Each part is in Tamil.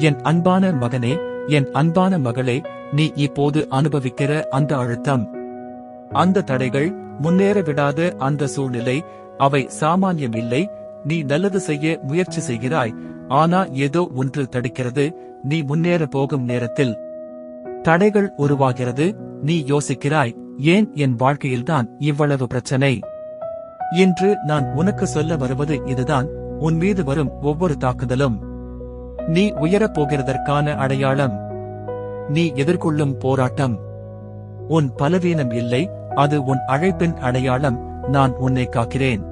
என் அன்பான மகனே, என் அன்பான மகளே, நீ இப்போது அனுபவிக்கிற அந்த அழுத்தம், அந்த தடைகள், முன்னேற விடாத அந்த சூழ்நிலை, அவை சாமானியம் இல்லை. நீ நல்லது செய்ய முயற்சி செய்கிறாய், ஆனா ஏதோ ஒன்று தடுக்கிறது. நீ முன்னேற போகும் நேரத்தில் தடைகள் உருவாகிறது. நீ யோசிக்கிறாய், ஏன் என் வாழ்க்கையில்தான் இவ்வளவு பிரச்சனை? இன்று நான் உனக்கு சொல்ல வருவது இதுதான். உன் மீது வரும் ஒவ்வொரு தாக்குதலும் நீ உயரப் போகிறதற்கான அடையாளம். நீ எதிர்கொள்ளும் போராட்டம் உன் பலவீனம் இல்லை, அது உன் அழைப்பின் அடையாளம். நான் உன்னை காக்கிறேன்.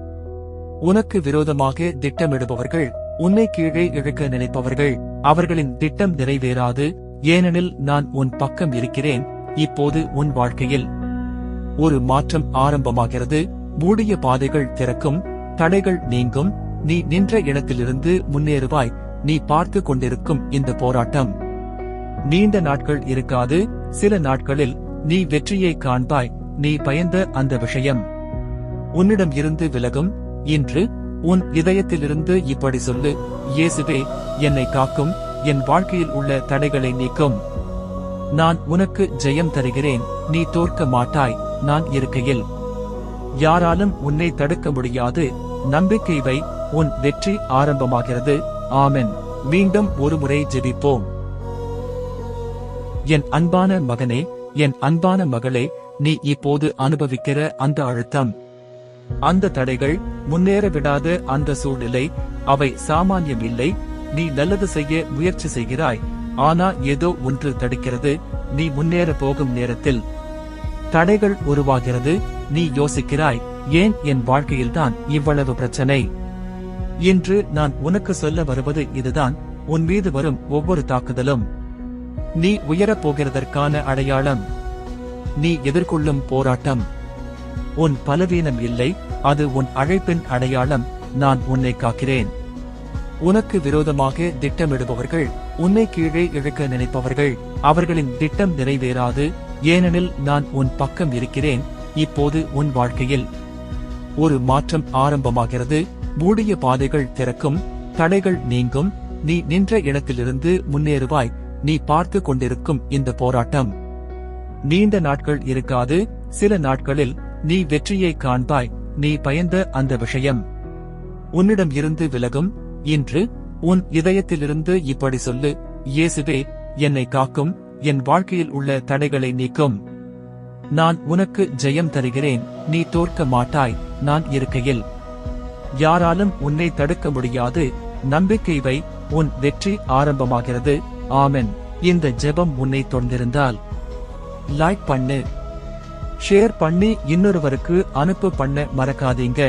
உனக்கு விரோதமாக திட்டமிடுபவர்கள், உன்னை கீழே இழுக்க நினைப்பவர்கள், அவர்களின் திட்டம் நிறைவேறாது. ஏனெனில் நான் உன் பக்கம் இருக்கிறேன். இப்போது உன் வாழ்க்கையில் ஒரு மாற்றம் ஆரம்பமாகிறது. மூடிய பாதைகள் திறக்கும், தடைகள் நீங்கும். நீ நின்ற இடத்திலிருந்து முன்னேறுவாய். நீ பார்த்து கொண்டிருக்கும் இந்த போராட்டம் நீண்ட நாட்கள் இருக்காது. சில நாட்களில் நீ வெற்றியை காண்பாய். நீ பயந்த அந்த விஷயம் உன்னிடம் இருந்து விலகும். இன்று உன் இதயத்திலிருந்து இப்படி சொல்லு, இயேசுவே, என்னை காக்கும். என் வாழ்க்கையில் உள்ள தடைகளை நீக்கும். நான் உனக்கு ஜெயம் தருகிறேன். நீ தோற்க மாட்டாய். நான் இருக்கையில் யாராலும் உன்னை தடுக்க முடியாது. நம்பிக்கை வை, உன் வெற்றி ஆரம்பமாகிறது. ஆமென். மீண்டும் ஒருமுறை ஜெபிப்போம். என் அன்பான மகனே, என் அன்பான மகளே, நீ இப்போது அனுபவிக்கிற அந்த அழுத்தம், அந்த தடைகள், முன்னேற விடாத அந்த சூழ்நிலை, அவை சாமானியம் இல்லை. நீ நல்லது செய்ய முயற்சி செய்கிறாய், ஆனா ஏதோ ஒன்று தடுக்கிறது. நீ முன்னேற போகும் நேரத்தில் தடைகள் உருவாகிறது. நீ யோசிக்கிறாய், ஏன் என் வாழ்க்கையில்தான் இவ்வளவு பிரச்சனை? இன்று நான் உனக்கு சொல்ல வருவது இதுதான். உன் மீது வரும் ஒவ்வொரு தாக்குதலும் நீ உயரப் போகிறதற்கான அடையாளம். நீ எதிர்கொள்ளும் போராட்டம் உன் பலவீனம் இல்லை, அது உன் அழைப்பின் அடையாளம். நான் உன்னை காக்கிறேன். உனக்கு விரோதமாக திட்டமிடுபவர்கள், உன்னை கீழே இழுக்க நினைப்பவர்கள், அவர்களின் திட்டம் நிறைவேறாது. ஏனெனில் நான் உன் பக்கம் இருக்கிறேன். இப்போது உன் வாழ்க்கையில் ஒரு மாற்றம் ஆரம்பமாகிறது. மூடிய பாதைகள் திறக்கும், தடைகள் நீங்கும். நீ நின்ற இடத்திலிருந்து முன்னேறுவாய். நீ பார்த்து கொண்டிருக்கும் இந்த போராட்டம் நீண்ட நாட்கள் இருக்காது. சில நாட்களில் நீ வெற்றியை காண்பாய். நீ பயந்த அந்த விஷயம் உன்னிடம் இருந்து விலகும். இன்று உன் இதயத்திலிருந்து இப்படி சொல்லு, இயேசுவே, என்னை காக்கும். என் வாழ்க்கையில் உள்ள தடைகளை நீக்கும். நான் உனக்கு ஜெயம் தருகிறேன். நீ தோற்க மாட்டாய். நான் இருக்கையில் யாராலும் உன்னை தடுக்க முடியாது. நம்பிக்கை வை, உன் வெற்றி ஆரம்பமாகிறது. ஆமென். இந்த ஜெபம் உன்னை தொடர்ந்திருந்தால் லைக் பண்ணு, ஷேர் பண்ணி இன்னொருவருக்கு அனுப்பு பண்ண மறக்காதீங்க.